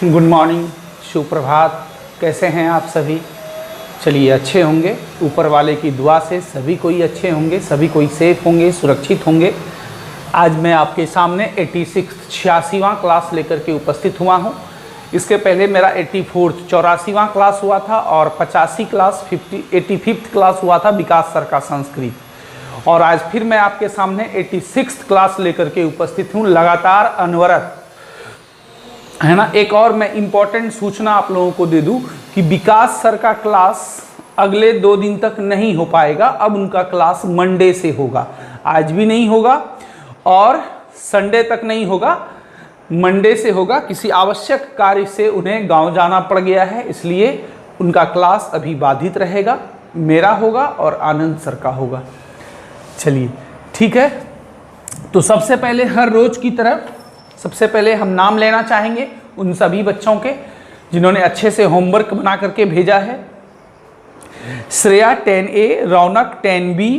Good morning, सुप्रभात। कैसे हैं आप सभी? चलिए अच्छे होंगे, ऊपर वाले की दुआ से सभी कोई अच्छे होंगे, सभी कोई सेफ होंगे, सुरक्षित होंगे। आज मैं आपके सामने 86वां क्लास लेकर के उपस्थित हुआ हूं। इसके पहले मेरा 84वां क्लास हुआ था और 85 क्लास 85th क्लास हुआ था विकास सर का संस्कृत। और आज फिर मैं आपके सामने 86th क्लास लेकर के उपस्थित हूं, लगातार अनवरत, है ना। एक और मैं इम्पॉर्टेंट सूचना आप लोगों को दे दूं कि विकास सर का क्लास अगले 2 दिन तक नहीं हो पाएगा। अब उनका क्लास मंडे से होगा, आज भी नहीं होगा और संडे तक नहीं होगा, मंडे से होगा। किसी आवश्यक कार्य से उन्हें गांव जाना पड़ गया है, इसलिए उनका क्लास अभी बाधित रहेगा। मेरा होगा और आनंद सर का होगा। चलिए ठीक है, तो सबसे पहले हर रोज की तरह सबसे पहले हम नाम लेना चाहेंगे उन सभी बच्चों के जिन्होंने अच्छे से होमवर्क बना करके भेजा है। श्रेया 10A, रौनक 10B,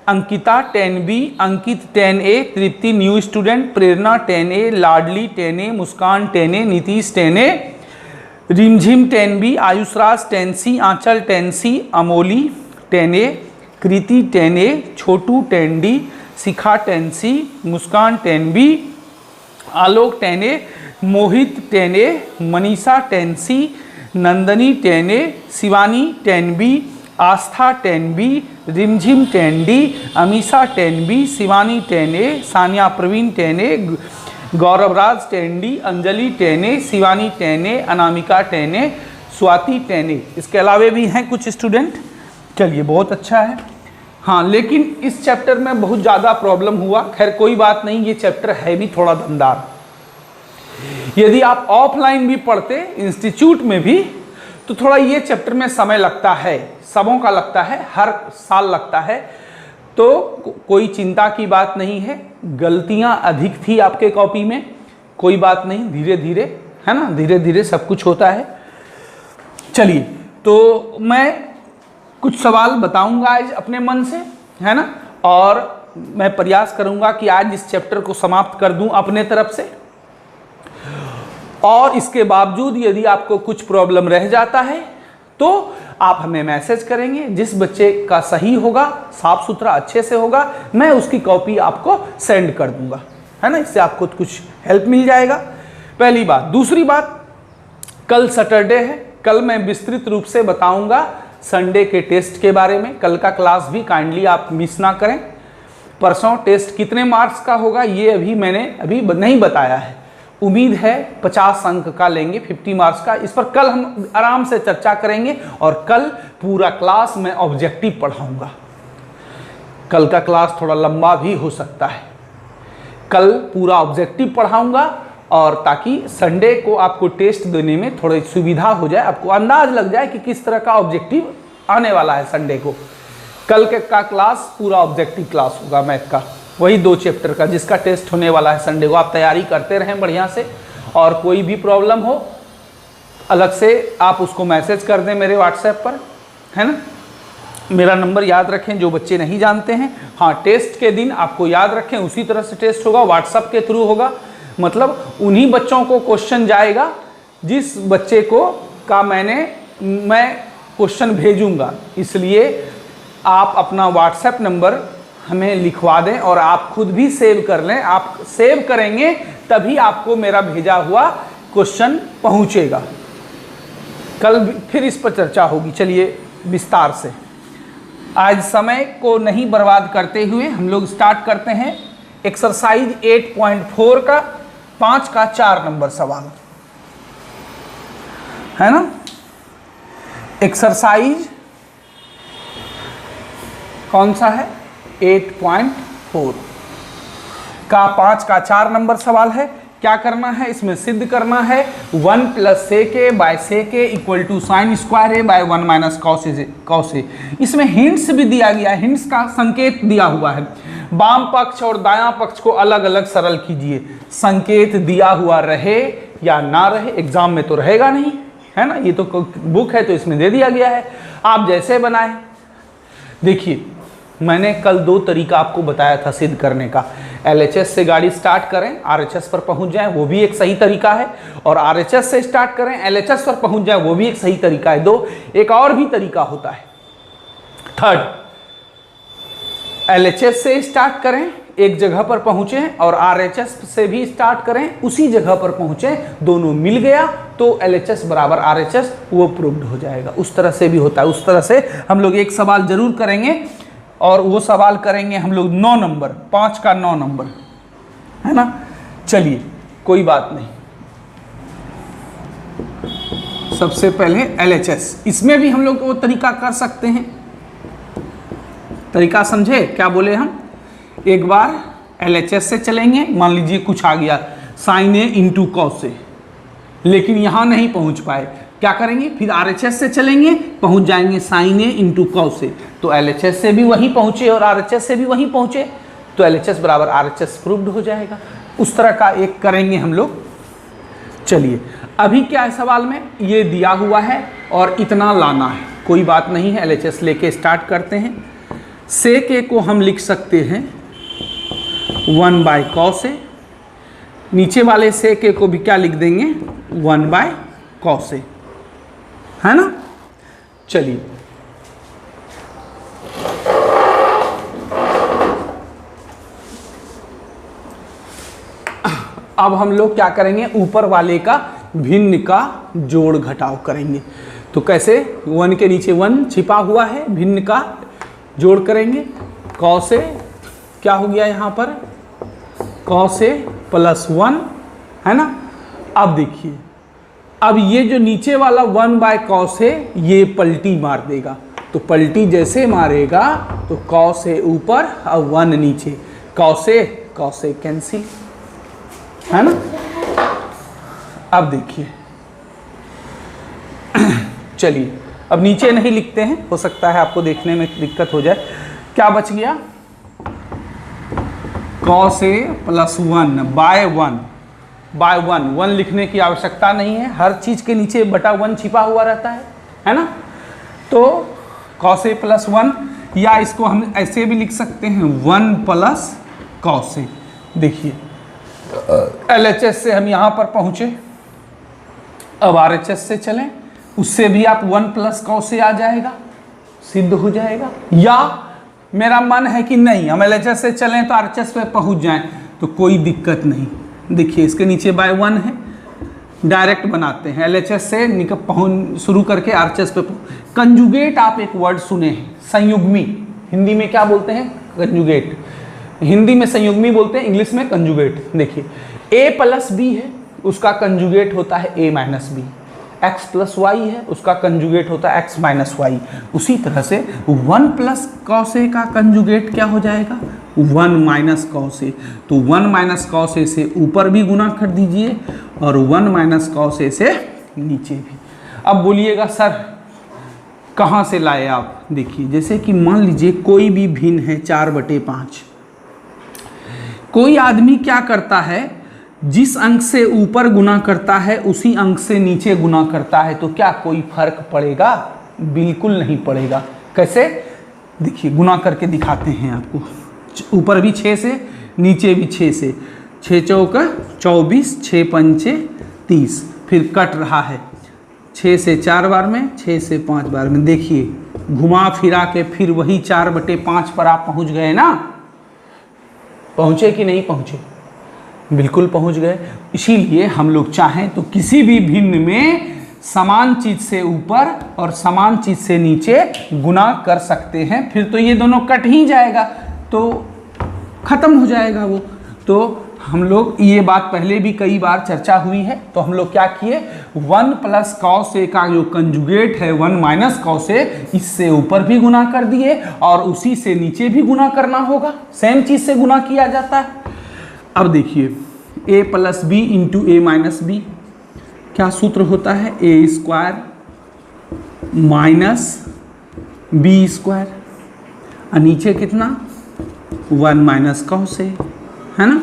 अंकिता 10B, अंकित 10A, तृप्ति न्यू स्टूडेंट, प्रेरणा 10A, लाडली 10A, मुस्कान 10A, नीतीश 10A, रिमझिम 10B, आयुषराज 10C, आंचल 10C, अमोली 10A, कृति 10A, छोटू 10D, शिखा 10C, मुस्कान 10B, आलोक 10A, मोहित 10A, Manisha 10C, Nandini 10A, Shivani 10B, आस्था 10B, रिमझिम 10D, Amisha 10B, Shivani 10A, Sania Praveen 10A, गौरवराज 10D, Anjali 10A, Shivani 10A, Anamika 10A, Swati 10A। इसके अलावे भी हैं कुछ student. चलिए बहुत अच्छा है। हाँ, लेकिन इस चैप्टर में बहुत ज़्यादा प्रॉब्लम हुआ। खैर कोई बात नहीं, ये चैप्टर है भी थोड़ा दमदार। यदि आप ऑफलाइन भी पढ़ते इंस्टीट्यूट में भी तो थोड़ा ये चैप्टर में समय लगता है, सबों का लगता है, हर साल लगता है। तो कोई चिंता की बात नहीं है। गलतियां अधिक थी आपके कॉपी में, कोई बात नहीं, धीरे धीरे, है ना, धीरे धीरे सब कुछ होता है। चलिए, तो मैं कुछ सवाल बताऊंगा आज अपने मन से, है ना, और मैं प्रयास करूंगा कि आज इस चैप्टर को समाप्त कर दूं अपने तरफ से। और इसके बावजूद यदि आपको कुछ प्रॉब्लम रह जाता है तो आप हमें मैसेज करेंगे। जिस बच्चे का सही होगा, साफ सुथरा अच्छे से होगा, मैं उसकी कॉपी आपको सेंड कर दूंगा, है ना। इससे आपको कुछ हेल्प मिल जाएगा, पहली बात। दूसरी बात, कल सैटरडे है, कल मैं विस्तृत रूप से बताऊंगा संडे के टेस्ट के बारे में। कल का क्लास भी काइंडली आप मिस ना करें। परसों टेस्ट कितने मार्क्स का होगा ये मैंने अभी नहीं बताया है। उम्मीद है 50 अंक का लेंगे, 50 मार्क्स का। इस पर कल हम आराम से चर्चा करेंगे और कल पूरा क्लास मैं ऑब्जेक्टिव पढ़ाऊंगा। कल का क्लास थोड़ा लंबा भी हो सकता है। कल पूरा ऑब्जेक्टिव पढ़ाऊंगा और ताकि संडे को आपको टेस्ट देने में थोड़ी सुविधा हो जाए, आपको अंदाज लग जाए कि किस तरह का ऑब्जेक्टिव आने वाला है संडे को। कल के का क्लास पूरा ऑब्जेक्टिव क्लास होगा मैथ का, वही 2 चैप्टर का जिसका टेस्ट होने वाला है संडे को। आप तैयारी करते रहें बढ़िया से, और कोई भी प्रॉब्लम हो अलग से आप उसको मैसेज कर दें मेरे व्हाट्सएप पर, है ना। मेरा नंबर याद रखें जो बच्चे नहीं जानते हैं। हाँ, टेस्ट के दिन आपको याद रखें उसी तरह से टेस्ट होगा, व्हाट्सएप के थ्रू होगा। मतलब उन्हीं बच्चों को क्वेश्चन जाएगा जिस बच्चे को का मैं क्वेश्चन भेजूंगा। इसलिए आप अपना व्हाट्सएप नंबर हमें लिखवा दें और आप खुद भी सेव कर लें। आप सेव करेंगे तभी आपको मेरा भेजा हुआ क्वेश्चन पहुंचेगा। कल फिर इस पर चर्चा होगी। चलिए विस्तार से, आज समय को नहीं बर्बाद करते हुए हम लोग स्टार्ट करते हैं एक्सरसाइज 8.4 का 5 का 4 नंबर सवाल, है ना। एक्सरसाइज कौन सा है? 8.4 का 5 का 4 नंबर सवाल है। क्या करना है इसमें? सिद्ध करना है 1 + sec a / sec a = sin² a / 1 - cos a। इसमें हिंट्स भी दिया गया है, हिंट्स का संकेत दिया हुआ है। वाम पक्ष और दायां पक्ष को अलग अलग सरल कीजिए। संकेत दिया हुआ रहे या ना रहे, एग्जाम में तो रहेगा नहीं, है ना। ये तो बुक है तो इसमें दे दिया गया है, आप जैसे बनाए। देखिए मैंने कल 2 तरीका आपको बताया था सिद्ध करने का। LHS से गाड़ी स्टार्ट करें, RHS पर पहुंच जाएं, वो भी एक सही तरीका है, और RHS से स्टार्ट करें, LHS पर पहुंच जाएं, वो भी एक सही तरीका है। 2 एक और भी तरीका होता है, थर्ड, LHS से स्टार्ट करें, एक जगह पर पहुंचे, और RHS से भी स्टार्ट करें, उसी जगह पर पहुंचे, दोनों मिल गया तो LHS बराबर RHS, वो प्रूव्ड हो जाएगा। उस तरह से भी होता है। उस तरह से हम लोग एक सवाल जरूर करेंगे, और वो सवाल करेंगे हम लोग 9 नंबर, 5 का 9 नंबर, है ना। चलिए कोई बात नहीं, सबसे पहले LHS, इसमें भी हम लोग वो तरीका कर सकते हैं। तरीका समझे क्या बोले हम? एक बार LHS से चलेंगे, मान लीजिए कुछ आ गया sin A into cos A, लेकिन यहाँ नहीं पहुँच पाए, क्या करेंगे? फिर RHS से चलेंगे, पहुँच जाएंगे sin A into cos A, तो LHS से भी वहीं पहुँचे और RHS से भी वहीं पहुँचे, तो LHS बराबर RHS प्रूव्ड हो जाएगा। उस तरह का एक करेंगे हम लोग। चलिए अभी क्या है सवाल में, ये दिया हुआ है और इतना लाना है, कोई बात नहीं है। LHS लेके स्टार्ट करते हैं। sec A को हम लिख सकते हैं 1 बाय cos A, नीचे वाले sec A को भी क्या लिख देंगे? 1 बाय cos A, है ना। चलिए अब हम लोग क्या करेंगे? ऊपर वाले का भिन्न का जोड़ घटाव करेंगे। तो कैसे? 1 के नीचे 1 छिपा हुआ है, भिन्न का जोड़ करेंगे। cos A क्या हो गया यहाँ पर? cos A प्लस 1, है ना। अब देखिए, अब ये जो नीचे वाला 1 बाय cos A ये पलटी मार देगा, तो पलटी जैसे मारेगा तो cos A ऊपर और 1 नीचे, cos A कैंसिल, है ना। अब देखिए चलिए अब नीचे नहीं लिखते हैं, हो सकता है आपको देखने में दिक्कत हो जाए। क्या बच गया? cos A प्लस 1 बाय 1 लिखने की आवश्यकता नहीं है, हर चीज के नीचे बटा 1 छिपा हुआ रहता है ना। तो cos A प्लस 1, या इसको हम ऐसे भी लिख सकते हैं 1 प्लस cos A। देखिए LHS से हम यहाँ पर पहुँचे, अब RHS से चलें, उससे भी आप 1 प्लस cos A आ जाएगा, सिद्ध हो जाएगा। या मेरा मन है कि नहीं हम LHS से चलें तो RHS पे पहुँच जाएं, तो कोई दिक्कत नहीं। देखिए इसके नीचे बाय 1 है, डायरेक्ट बनाते हैं, LHS से पहुँच शुरू करके RHS पे। कंजुगेट आप एक वर्ड सुने हैं, संयुग्मी, हिंदी में क्या बोलते हैं? कंजुगेट, हिंदी में संयुग्मी बोलते हैं, इंग्लिश में कंजुगेट। देखिए A प्लस B है, उसका कंजुगेट होता है A minus B। x plus y है, उसका कंजुगेट होता है x माइनस वाई। उसी तरह से 1 प्लस cos A का कंजुगेट क्या हो जाएगा? 1 माइनस cos A। तो 1 माइनस cos A से ऊपर भी गुना कर दीजिए और 1 माइनस cos A से नीचे भी। अब बोलिएगा सर कहाँ से लाए आप? देखिए जैसे कि मान लीजिए कोई भी भिन्न है 4/5, कोई आदमी क्या करता है, जिस अंक से ऊपर गुना करता है उसी अंक से नीचे गुना करता है, तो क्या कोई फर्क पड़ेगा? बिल्कुल नहीं पड़ेगा। कैसे? देखिए गुना करके दिखाते हैं आपको। ऊपर भी 6 से, नीचे भी 6 से, 6 चौका 24, 6 पंचे 30, फिर कट रहा है 6 से 4 बार में, 6 से 5 बार में। देखिए घुमा फिरा के फिर वही 4/5 पर आप पहुंच गए ना। पहुंचे कि नहीं पहुंचे? बिल्कुल पहुंच गए। इसीलिए हम लोग चाहें तो किसी भी भिन्न में समान चीज से ऊपर और समान चीज से नीचे गुना कर सकते हैं, फिर तो ये दोनों कट ही जाएगा, तो खत्म हो जाएगा वो। तो हम लोग ये बात पहले भी कई बार चर्चा हुई है, तो हम लोग क्या किए, 1 प्लस cos A का जो कंजुगेट है 1 माइनस cos A, इससे ऊपर भी गुना कर दिए और उसी से नीचे भी गुना करना होगा, सेम चीज से गुना किया जाता है। अब देखिए a plus b into a minus b, क्या सूत्र होता है? A square minus b square, और नीचे कितना? 1 माइनस cos A, है ना।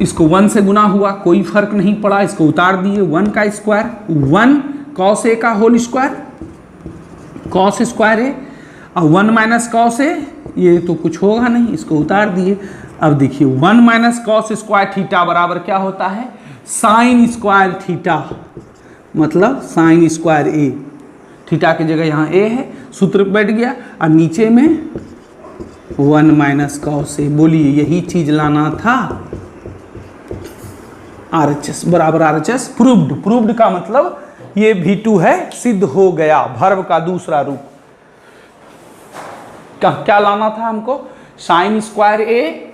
इसको 1 से गुना हुआ, कोई फर्क नहीं पड़ा, इसको उतार दिए, 1 का स्क्वायर, 1 cos A का होल स्क्वायर, cos स्क्वायर है, और 1 माइनस cos A ये तो कुछ होगा नहीं, इसको उतार दिए। अब देखिए 1 माइनस कॉस स्क्वायर थीटा बराबर क्या होता है, साइन स्क्वायर थीटा, मतलब साइन स्क्वायर ए। थीटा की जगह यहाँ ए है, सूत्र बैठ गया। और नीचे में 1 माइनस कॉस ए। बोलिए यही चीज लाना था। RHS बराबर RHS प्रूव्ड। प्रूव्ड का मतलब ये V2 है, सिद्ध हो गया, वर्ब का दूसरा रूप। क्या लाना था हमको, साइन स्क्वायर ए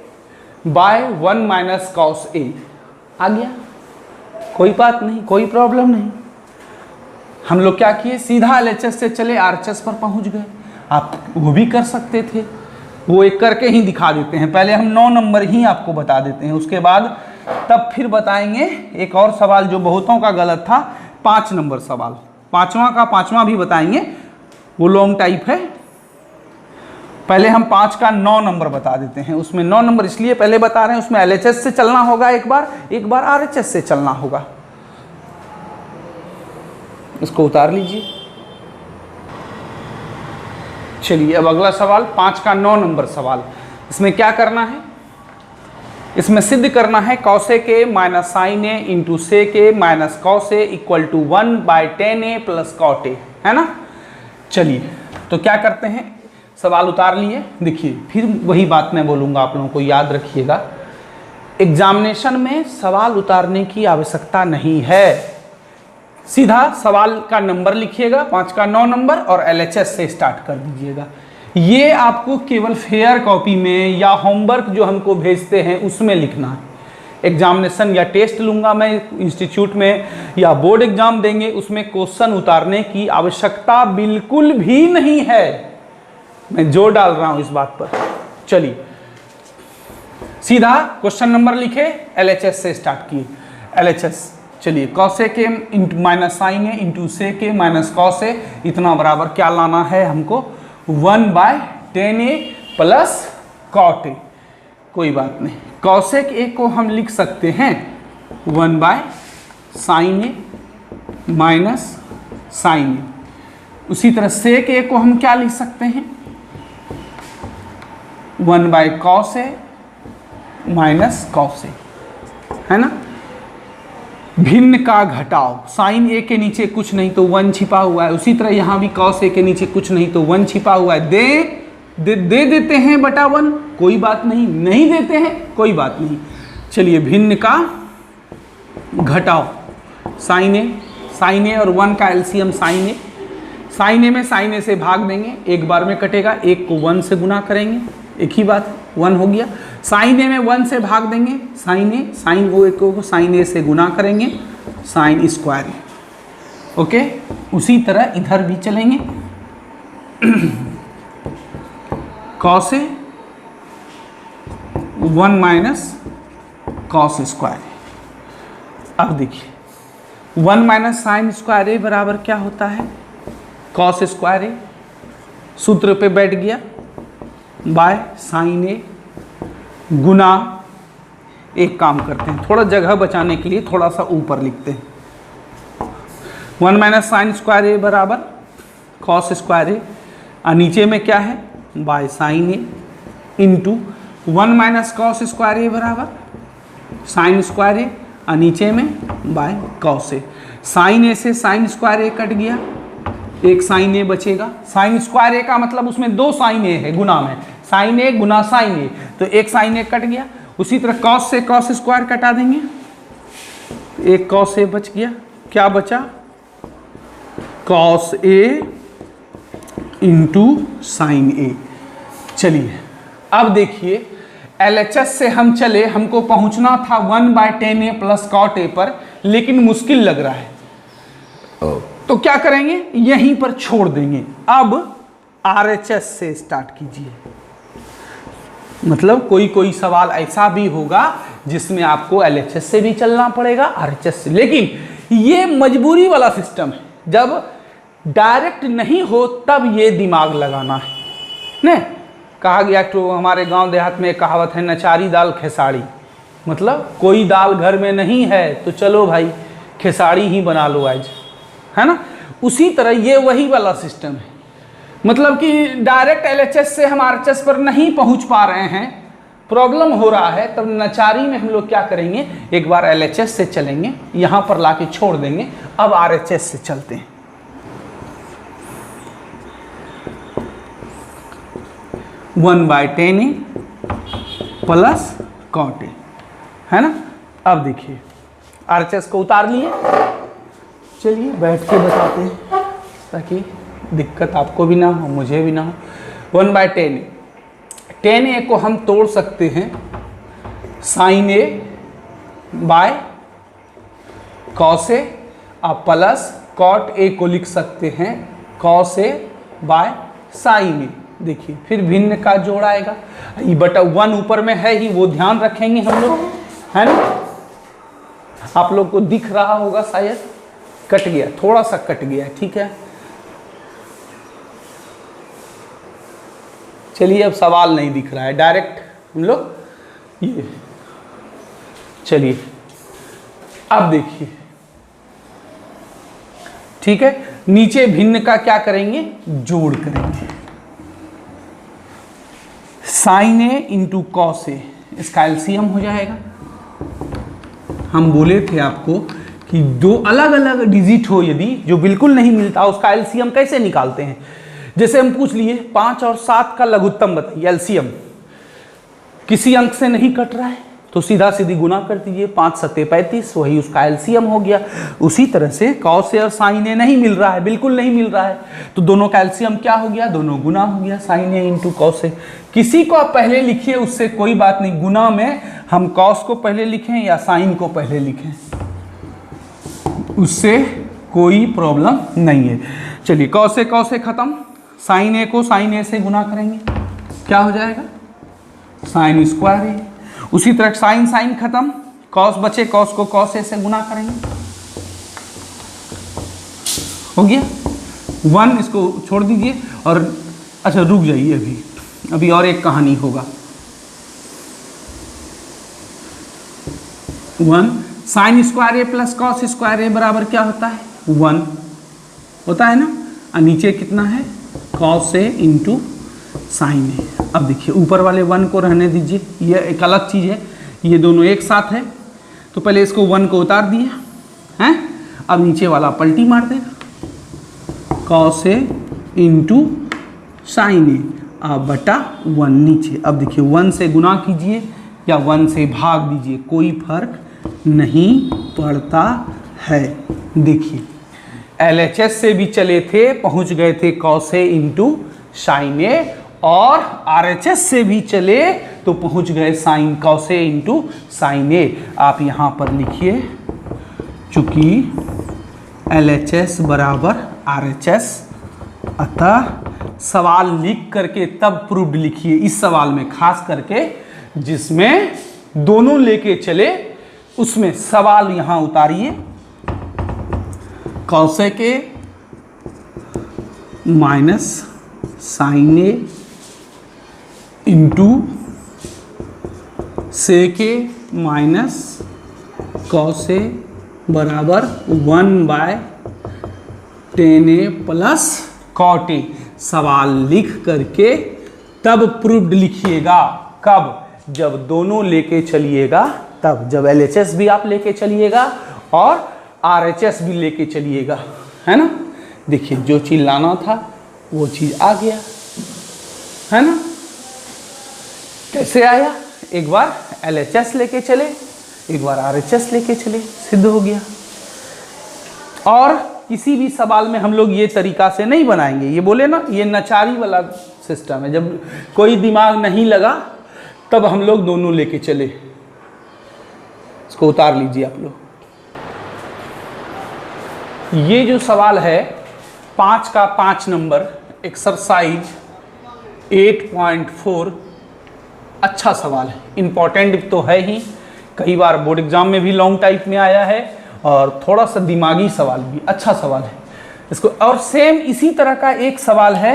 बाय 1 माइनस कॉस ए। आ गया, कोई बात नहीं, कोई प्रॉब्लम नहीं। हम लोग क्या किए, सीधा LHS से चले RHS पर पहुंच गए। आप वो भी कर सकते थे, वो एक करके ही दिखा देते हैं। पहले हम 9 नंबर ही आपको बता देते हैं, उसके बाद तब फिर बताएंगे एक और सवाल जो बहुतों का गलत था, 5 नंबर सवाल। पांचवा भी बताएंगे, वो लॉन्ग टाइप है। पहले हम 5 का 9 नंबर बता देते हैं। उसमें 9 नंबर इसलिए पहले बता रहे हैं, उसमें LHS से चलना होगा एक बार RHS से चलना होगा। इसको उतार लीजिए। चलिए अब अगला सवाल 5 का 9 नंबर सवाल। इसमें क्या करना है, इसमें सिद्ध करना है cosec A minus sine A into sec A minus cos a equal to 1/10a plus cot a, है ना। चलिए तो क्या करते हैं, सवाल उतार लिए। देखिए फिर वही बात मैं बोलूँगा, आप लोगों को याद रखिएगा, एग्जामिनेशन में सवाल उतारने की आवश्यकता नहीं है। सीधा सवाल का नंबर लिखिएगा, 5 का 9 नंबर, और LHS से स्टार्ट कर दीजिएगा। ये आपको केवल फेयर कॉपी में या होमवर्क जो हमको भेजते हैं उसमें लिखना है। एग्जामिनेशन या टेस्ट लूँगा मैं इंस्टीट्यूट में या बोर्ड एग्जाम देंगे, उसमें क्वेश्चन उतारने की आवश्यकता बिल्कुल भी नहीं है। मैं जोर डाल रहा हूँ इस बात पर। चलिए सीधा क्वेश्चन नंबर लिखे, LHS से स्टार्ट किए। LHS चलिए cosec A into minus sine A into sec A minus cos A, इतना बराबर क्या लाना है हमको, 1/10a प्लस कॉट ए। कोई बात नहीं, कॉसेक ए को हम लिख सकते हैं 1/sin ए माइनस साइन ए। उसी तरह सेक ए को हम क्या लिख सकते हैं, 1/cos ए माइनस कॉस ए, है ना। भिन्न का घटाव, साइन ए के नीचे कुछ नहीं तो 1 छिपा हुआ है। उसी तरह यहाँ भी कॉस ए के नीचे कुछ नहीं तो 1 छिपा हुआ है। दे देते हैं बटा 1, कोई बात नहीं, नहीं देते हैं कोई बात नहीं। चलिए भिन्न का घटाव, साइन ए और 1 का एलसीएम साइन ए में साइन ए से भाग देंगे, एक बार में कटेगा, 1 को 1 से गुना करेंगे, एक ही बात, 1 हो गया। साइन ए में 1 से भाग देंगे, साइन ओ ए को साइन ए से गुना kरेंगे, साइन स्क्वायर ए। ओके, उसी तरह इधर भी चलेंगे, cos A 1 minus cos square ए। अब देखिए 1 माइनस साइन स्क्वायर ए बराबर क्या होता है, कॉस स्क्वायर ए, सूत्र पे बैठ गया, बाय साइन ए गुना, एक काम करते हैं थोड़ा जगह बचाने के लिए थोड़ा सा ऊपर लिखते हैं, 1 माइनस साइन स्क्वायर ए बराबर कॉस स्क्वायर ए, और नीचे में क्या है by sine A into 1 minus cos square A बराबर साइन स्क्वायर ए, और नीचे में by cos A. Sine A से साइन स्क्वायर ए कट गया, एक साइन ए बचेगा। साइन स्क्वायर ए का मतलब उसमें 2 साइन ए है गुना में, साइन ए गुना साइन ए, तो एक साइन ए कट गया। उसी तरह कॉस से कॉस स्क्वायर कटा देंगे, एक कॉस ए बच गया, क्या बचा कॉस ए इंटू साइन ए। चलिए अब देखिए LHS से हम चले, हमको पहुंचना था 1/10a प्लस कॉट ए पर, लेकिन मुश्किल लग रहा है तो क्या करेंगे, यहीं पर छोड़ देंगे। अब RHS से स्टार्ट कीजिए, मतलब कोई सवाल ऐसा भी होगा जिसमें आपको LHS से भी चलना पड़ेगा, RHS से, लेकिन ये मजबूरी वाला सिस्टम है। जब डायरेक्ट नहीं हो तब ये दिमाग लगाना है ने। कहा गया तो हमारे गांव देहात में कहावत है, नचारी दाल खेसाड़ी, मतलब कोई दाल घर में नहीं है तो चलो भाई खेसाड़ी ही बना लो आज, है ना। उसी तरह ये वही वाला सिस्टम है। मतलब कि डायरेक्ट एलएचएस से हम आरएचएस पर नहीं पहुंच पा रहे हैं, प्रॉब्लम हो रहा है, तब नचारी में हम लोग क्या करेंगे, एक बार एलएचएस से चलेंगे, यहां पर लाके छोड़ देंगे, अब आरएचएस से चलते हैं। One by 10a plus cot a, है ना। अब देखिए आरएचएस को उतार लिए, चलिए बैठ के बताते हैं ताकि दिक्कत आपको भी ना हो मुझे भी ना हो। 1 बाय 10a को हम तोड़ सकते हैं साइन ए बाय कॉस ए, अब प्लस कॉट ए को लिख सकते हैं कॉस ए बाय साइन ए। देखिए फिर भिन्न का जोड़ आएगा, ये बटा 1 ऊपर में है ही, वो ध्यान रखेंगे हम लोग, है ना। आप लोग को दिख रहा होगा शायद, कट गया, थोड़ा सा कट गया, ठीक है। चलिए अब सवाल नहीं दिख रहा है, डायरेक्ट हम लोग ये, चलिए अब देखिए, ठीक है। नीचे भिन्न का क्या करेंगे, जोड़ करेंगे, sign A into cos A, इसका एलसीएम हो जाएगा। हम बोले थे आपको कि दो अलग अलग डिजिट हो यदि जो बिल्कुल नहीं मिलता, उसका एलसीएम कैसे निकालते हैं। जैसे हम पूछ लिए 5 और 7 का लघुत्तम बताइए, एलसीएम किसी अंक से नहीं कट रहा है तो सीधा सीधी गुना कर दीजिए, 5 सत्ते 35, वही उसका एलसीएम हो गया। उसी तरह से कॉस ए और साइन ए नहीं मिल रहा है, बिल्कुल नहीं मिल रहा है, तो दोनों का एलसीएम क्या हो गया, दोनों गुना हो गया, sign A into cos A. किसी को आप पहले लिखिए, उससे कोई बात नहीं, गुना में हम कॉस को पहले लिखें या साइन को पहले लिखें, उससे कोई प्रॉब्लम नहीं है। चलिए कॉस ए खत्म, साइन ए को साइन ए से गुना करेंगे, क्या हो जाएगा, साइन स्क्वायर ए। उसी तरह साइन साइन खत्म, कॉस बचे, कॉस को कॉस ए से गुना करेंगे, हो गया 1। इसको छोड़ दीजिए और अच्छा रुक जाइए, अभी और एक कहानी होगा। 1 sign square A plus cos square A बराबर क्या होता है, 1 होता है ना। और नीचे कितना है, कॉस ए इंटू साइन ए। अब देखिए ऊपर वाले 1 को रहने दीजिए, ये एक अलग चीज़ है, ये दोनों एक साथ है, तो पहले इसको 1 को उतार दिए हैं, अब नीचे वाला पलटी मार देगा, कॉस ए इंटू साइन ए, अब बटा 1 नीचे। अब देखिए 1 से गुना कीजिए या 1 से भाग दीजिए, कोई फर्क नहीं पड़ता है। देखिए एलएचएस से भी चले थे, पहुंच गए थे कॉस ए इंटू साइन ए, और आरएचएस से भी चले तो पहुंच गए sine cos A into sine ए। आप यहां पर लिखिए, चूंकि एलएचएस बराबर आरएचएस, अतः सवाल लिख करके तब प्रूव्ड लिखिए, इस सवाल में खास करके जिसमें दोनों लेके चले उसमें सवाल यहां उतारिए, कॉस ए के माइनस साइन ए इंटू से के माइनस कॉस ए बराबर 1 बाय 10a प्लस कॉट ए। सवाल लिख करके तब प्रूव्ड लिखिएगा, कब, जब दोनों लेके चलिएगा, तब जब एलएचएस भी आप लेके चलिएगा और आरएचएस भी लेके चलिएगा, है ना। देखिए जो चीज़ लाना था वो चीज़ आ गया, है ना। कैसे आया, एक बार एलएचएस लेके चले, एक बार आरएचएस लेके चले, सिद्ध हो गया। और किसी भी सवाल में हम लोग ये तरीका से नहीं बनाएंगे, ये बोले ना, ये नचारी वाला सिस्टम है, जब कोई दिमाग नहीं लगा तब हम लोग दोनों लेके चले। इसको उतार लीजिए आप लोग। ये जो सवाल है 5 का 5 नंबर एक्सरसाइज 8.4, अच्छा सवाल है, इम्पॉर्टेंट तो है ही, कई बार बोर्ड एग्जाम में भी लॉन्ग टाइप में आया है, और थोड़ा सा दिमागी सवाल भी, अच्छा सवाल है इसको। और सेम इसी तरह का एक सवाल है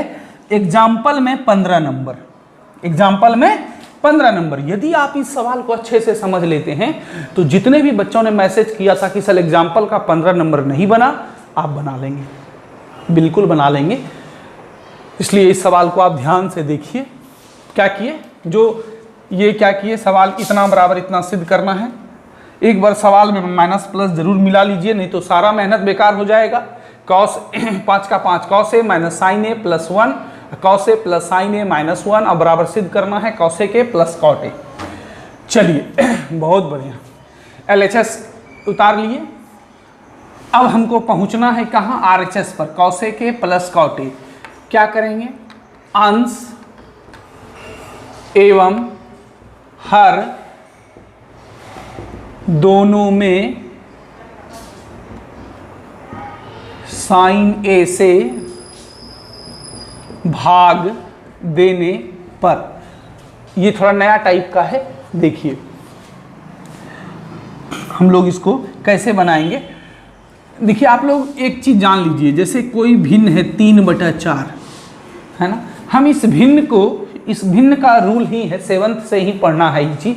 एग्जाम्पल में 15 नंबर, एग्जाम्पल में 15 नंबर। यदि आप इस सवाल को अच्छे से समझ लेते हैं तो जितने भी बच्चों ने मैसेज किया था कि सर एग्जाम्पल का 15 नंबर नहीं बना, आप बना लेंगे, बिल्कुल बना लेंगे। इसलिए इस सवाल को आप ध्यान से देखिए। क्या किए, जो ये क्या किए, सवाल इतना बराबर इतना सिद्ध करना है। एक बार सवाल में माइनस प्लस जरूर मिला लीजिए, नहीं तो सारा मेहनत बेकार हो जाएगा। कॉस 5 का 5 cos A minus sine A plus 1, cos A plus sign A minus 1। अब बराबर सिद्ध करना है कॉस ए के प्लस कॉट ए। चलिए बहुत बढ़िया, LHS उतार लिए। अब हमको पहुंचना है कहाँ, RHS पर, कॉस ए के प्लस कॉट ए। क्या करेंगे, अंश एवं हर दोनों में साइन ए से भाग देने पर। ये थोड़ा नया टाइप का है, देखिए हम लोग इसको कैसे बनाएंगे। देखिए आप लोग एक चीज जान लीजिए, जैसे कोई भिन्न है 3/4, है ना। हम इस भिन्न को, इस भिन्न का रूल ही है, 7th से ही पढ़ना है ये चीज।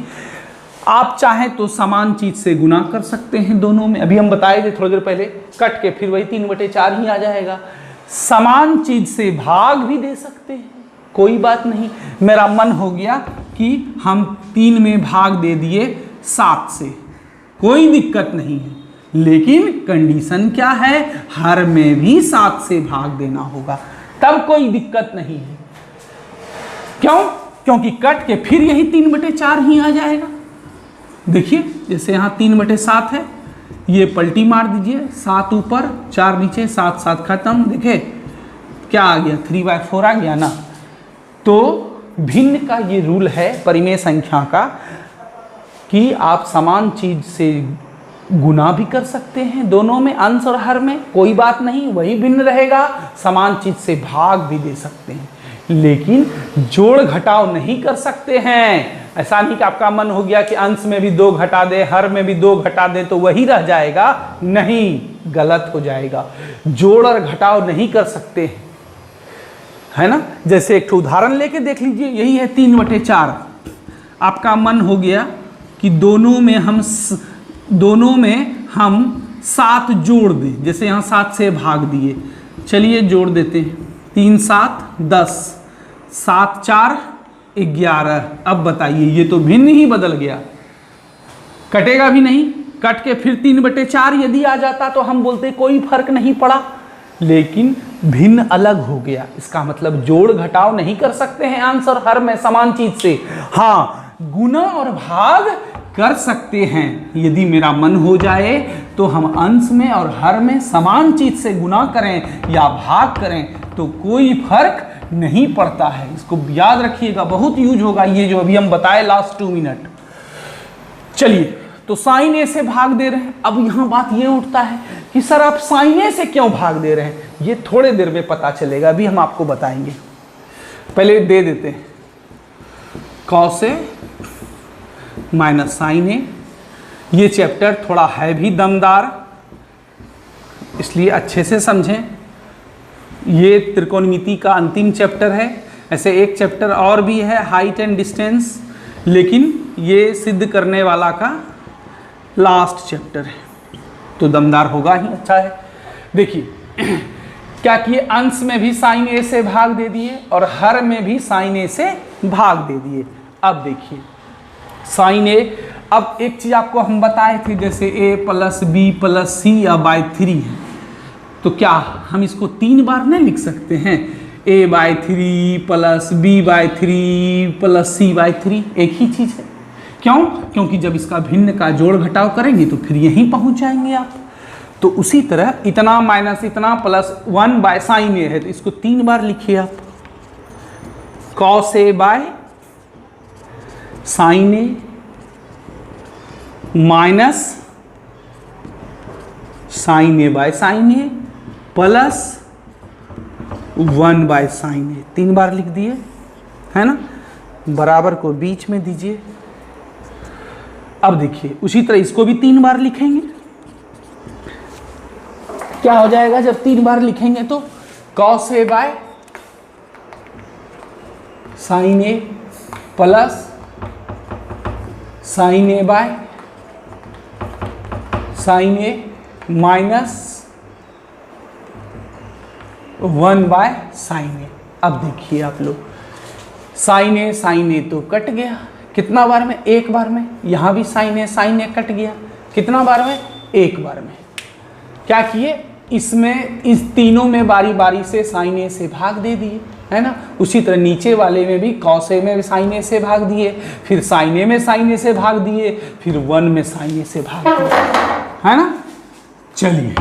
आप चाहें तो समान चीज से गुना कर सकते हैं दोनों में, अभी हम बताए थे थोड़ी देर पहले, कट के फिर वही 3/4 ही आ जाएगा। समान चीज से भाग भी दे सकते हैं, कोई बात नहीं। मेरा मन हो गया कि हम 3 में भाग दे दिए 7 से, कोई दिक्कत नहीं है, लेकिन कंडीशन क्या है, हर में भी 7 से भाग देना होगा, तब कोई दिक्कत नहीं है। क्यों, क्योंकि कट के फिर यही 3/4 ही आ जाएगा। देखिए जैसे यहाँ 3/7 है, ये पलटी मार दीजिए, 7 ऊपर 4 नीचे, 7 7 खत्म। देखिए क्या आ गया, 3/4 आ गया ना। तो भिन्न का ये रूल है परिमेय संख्या का कि आप समान चीज से गुना भी कर सकते हैं दोनों में, अंश और हर में, कोई बात नहीं, वही भिन्न रहेगा। समान चीज से भाग भी दे सकते हैं, लेकिन जोड़ घटाव नहीं कर सकते हैं। ऐसा नहीं कि आपका मन हो गया कि अंश में भी 2 घटा दे, हर में भी 2 घटा दे तो वही रह जाएगा, नहीं, गलत हो जाएगा। जोड़ और घटाव नहीं कर सकते हैं, है ना। जैसे एक उदाहरण लेके देख लीजिए, यही है 3/4। आपका मन हो गया कि दोनों में हम 7 जोड़ दें, जैसे यहाँ 7 से भाग दिए, चलिए जोड़ देते हैं। 3 7 10, 7 4 11। अब बताइए, ये तो भिन्न ही बदल गया, कटेगा भी नहीं। कट के फिर 3/4 यदि आ जाता तो हम बोलते कोई फर्क नहीं पड़ा, लेकिन भिन्न अलग हो गया। इसका मतलब जोड़ घटाव नहीं कर सकते हैं अंश और हर में समान चीज से। हाँ, गुना और भाग कर सकते हैं। यदि मेरा मन हो जाए तो हम अंश में और हर में समान चीज से गुना करें या भाग करें तो कोई फर्क नहीं पड़ता है। इसको याद रखिएगा, बहुत यूज होगा ये जो अभी हम बताए लास्ट 2 मिनट। चलिए, तो साइन ए से भाग दे रहे हैं। अब यहां बात ये उठता है कि सर आप साइन ए से क्यों भाग दे रहे हैं, ये थोड़े देर में पता चलेगा, अभी हम आपको बताएंगे। पहले दे देते हैं कॉस ए माइनस साइन ए। ये चैप्टर थोड़ा है भी दमदार, इसलिए अच्छे से समझें। ये त्रिकोणमिति का अंतिम चैप्टर है। ऐसे एक चैप्टर और भी है, हाइट एंड डिस्टेंस, लेकिन ये सिद्ध करने वाला का लास्ट चैप्टर है, तो दमदार होगा ही, अच्छा है। देखिए क्या किए, अंश में भी साइन ए से भाग दे दिए और हर में भी साइन ए से भाग दे दिए। अब देखिए साइन ए, अब एक चीज आपको हम बताए थे, जैसे a + b + c या /3 है, तो क्या हम इसको 3 बार नहीं लिख सकते हैं, a/3 + b/3 + c/3, एक ही चीज है। क्यों, क्योंकि जब इसका भिन्न का जोड़ घटाव करेंगे तो फिर यहीं पहुंच जाएंगे आप। तो उसी तरह इतना माइनस इतना प्लस 1/sin a है, तो इसको 3 बार लिखिए आप, cos a/ sin a minus sin a/sin a plus 1/sin a, 3 बार लिख दिए, है ना। बराबर को बीच में दीजिए। अब देखिए उसी तरह इसको भी 3 बार लिखेंगे। क्या हो जाएगा जब 3 बार लिखेंगे तो cos a/sin a plus sin a/sin a minus 1/sin a। अब देखिए आप लोग, साइन ए तो कट गया, कितना बार में? एक बार में। यहाँ भी साइन ए कट गया, कितना बार में? एक बार में। क्या किए, इसमें इस तीनों में बारी बारी से साइन ए से भाग दे दिए, है ना। उसी तरह नीचे वाले में भी कॉस ए में साइन ए से भाग दिए, फिर साइन ए में साइन ए से भाग दिए, फिर 1 में साइन ए से भाग दिए, है ना। चलिए,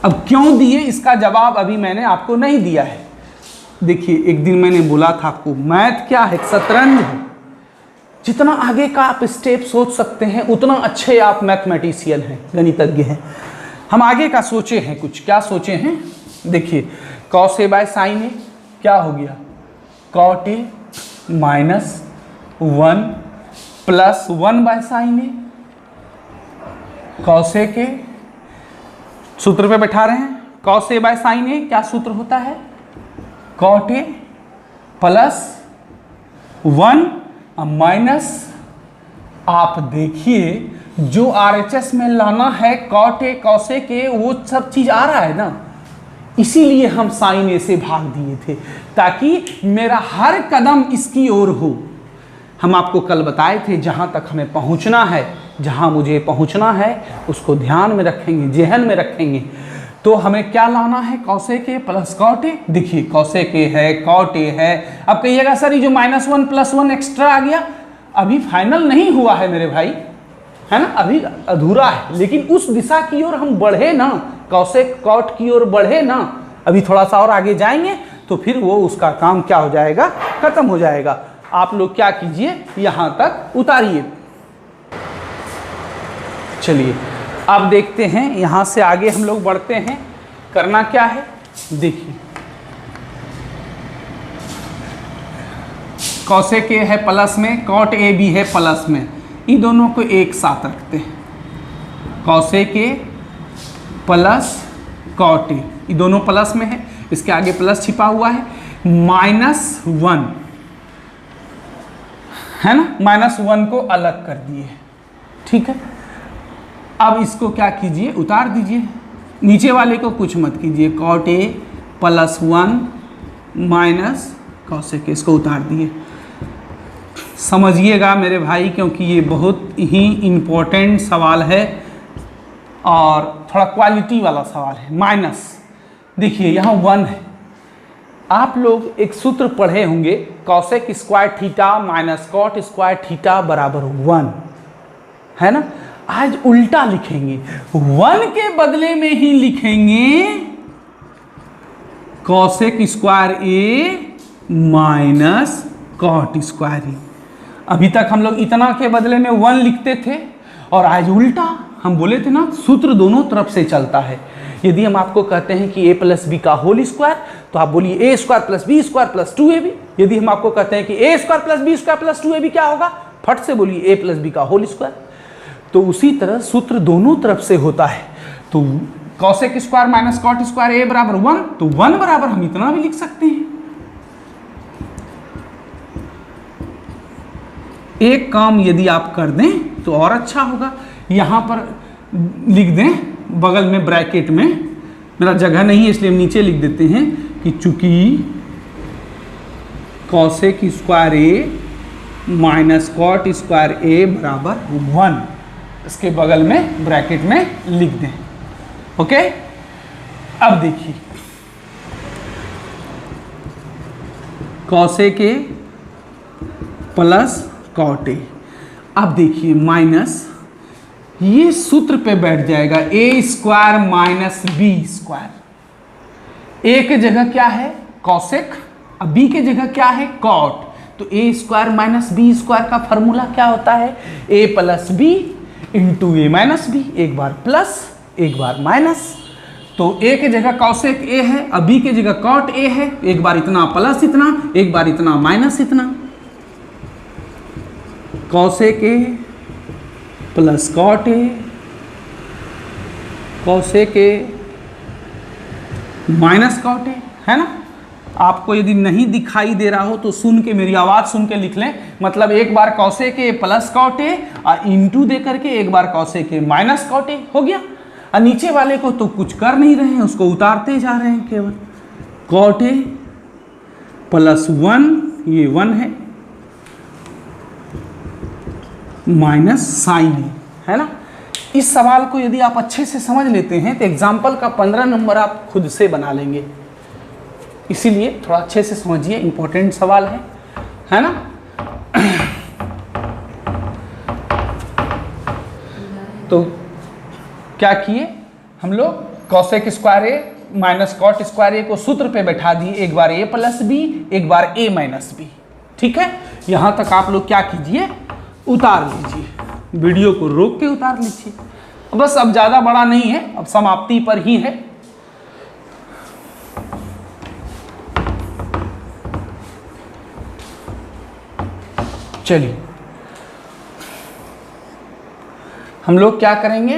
अब क्यों दिए इसका जवाब अभी मैंने आपको नहीं दिया है। देखिए, एक दिन मैंने बोला था आपको, मैथ क्या है? शतरंज है। जितना आगे का आप स्टेप सोच सकते हैं उतना अच्छे आप मैथमेटिशियन हैं, गणितज्ञ हैं। हम आगे का सोचे हैं कुछ, क्या सोचे हैं? देखिए, cos A by sine A क्या हो गया? Cot A minus 1 plus 1 by sine A. Cos A के सूत्र पे बैठा रहे हैं, cos A by sine A क्या सूत्र होता है? कॉट ए प्लस 1 माइनस, आप देखिए जो RHS में लाना है कॉट ए कॉस ए के, वो सब चीज आ रहा है ना। इसीलिए हम साइन ए से भाग दिए थे, ताकि मेरा हर कदम इसकी ओर हो। हम आपको कल बताए थे, जहां तक हमें पहुंचना है, जहां मुझे पहुंचना है उसको ध्यान में रखेंगे, जेहन में रखेंगे। तो हमें क्या लाना है? कॉस ए के प्लस कॉट ए। देखिए, कॉस ए के है, कॉट ए है। अब कहिएगा सर ये जो -1 + 1 एक्स्ट्रा आ गया, अभी फाइनल नहीं हुआ है मेरे भाई, है ना, अभी अधूरा है। लेकिन उस दिशा की ओर हम बढ़े ना, कॉसेक कॉट की ओर बढ़े ना, अभी थोड़ा सा और आगे जाएंगे तो फिर वो उसका काम क्या हो जाएगा? खत्म हो जाएगा। आप लोग क्या कीजिए, यहां तक उतारिए। चलिए, अब देखते हैं यहां से आगे हम लोग बढ़ते हैं। करना क्या है? देखिए, कॉसेक ए है प्लस में, कॉट ए भी है प्लस में, इन दोनों को एक साथ रखते हैं। Cosec A plus cot a, ये दोनों प्लस में है, इसके आगे प्लस छिपा हुआ है, -1, है ना। -1 को अलग कर दिए, ठीक है। अब इसको क्या कीजिए, उतार दीजिए। नीचे वाले को कुछ मत कीजिए, cot A plus 1 minus cosec a, इसको उतार दिए। समझिएगा मेरे भाई, क्योंकि ये बहुत ही इम्पोर्टेंट सवाल है और थोड़ा क्वालिटी वाला सवाल है। माइनस, देखिए यहाँ 1 है। आप लोग एक सूत्र पढ़े होंगे, cosec square theta minus cot square theta बराबर 1, है ना। आज उल्टा लिखेंगे, 1 के बदले में ही लिखेंगे कॉसेक स्क्वायर ए माइनस कॉट स्क्वायर ए। अभी तक हम लोग इतना के बदले में 1 लिखते थे, और आज उल्टा। हम बोले थे ना, सूत्र दोनों तरफ से चलता है। यदि हम आपको कहते हैं कि a + b का होल स्क्वायर, तो आप बोलिए a² + b² + 2ab। यदि हम आपको कहते हैं कि a² + b² + 2ab क्या होगा, फट से बोलिए a + b का होल स्क्वायर। तो उसी तरह सूत्र दोनों तरफ से होता है। तो cosec square minus cot square a बराबर 1, तो 1 बराबर हम इतना भी लिख सकते हैं। एक काम यदि आप कर दें तो और अच्छा होगा। यहां पर लिख दें बगल में ब्रैकेट में, मेरा जगह नहीं है इसलिए हम नीचे लिख देते हैं कि चूंकि cosec square a minus cot square a बराबर 1, इसके बगल में ब्रैकेट में लिख दें। ओके, अब देखिए, cosec a plus cot a. अब देखिए माइनस, ये सूत्र पे बैठ जाएगा a² माइनस b²। a के जगह क्या है? कॉसेक, अब b के जगह क्या है? कॉट। तो a² माइनस b² का फॉर्मूला क्या होता है? a + b into a minus b, एक बार प्लस एक बार माइनस। तो a के जगह कॉसेक a है, अब b के जगह कॉट a है, एक बार इतना प्लस इतना, एक बार इतना माइनस इतना। Cosec A plus cot a, cosec A minus cot a, है ना। आपको यदि नहीं दिखाई दे रहा हो तो सुन के, मेरी आवाज़ सुन के लिख लें। मतलब एक बार कॉसेक ए प्लस कॉट ए और इंटू दे करके एक बार cosec A minus cot A हो गया। और नीचे वाले को तो कुछ कर नहीं रहे हैं, उसको उतारते जा रहे हैं केवल। कॉट ए प्लस 1, ये 1 है, माइनस साइन है ना। इस सवाल को यदि आप अच्छे से समझ लेते हैं तो एग्जाम्पल का 15 नंबर आप खुद से बना लेंगे। इसीलिए थोड़ा अच्छे से समझिए, इंपॉर्टेंट सवाल है ना। तो क्या किए हम लोग, कॉसेक स्क्वायर ए माइनस कॉट स्क्वायर ए को सूत्र पे बैठा दिए, एक बार ए प्लस बी, एक बार ए माइनस बी। ठीक है, यहां तक आप लोग क्या कीजिए, उतार लीजिए, वीडियो को रोक के उतार लीजिए। बस अब ज़्यादा बड़ा नहीं है, अब समाप्ति पर ही है। चलिए हम लोग क्या करेंगे,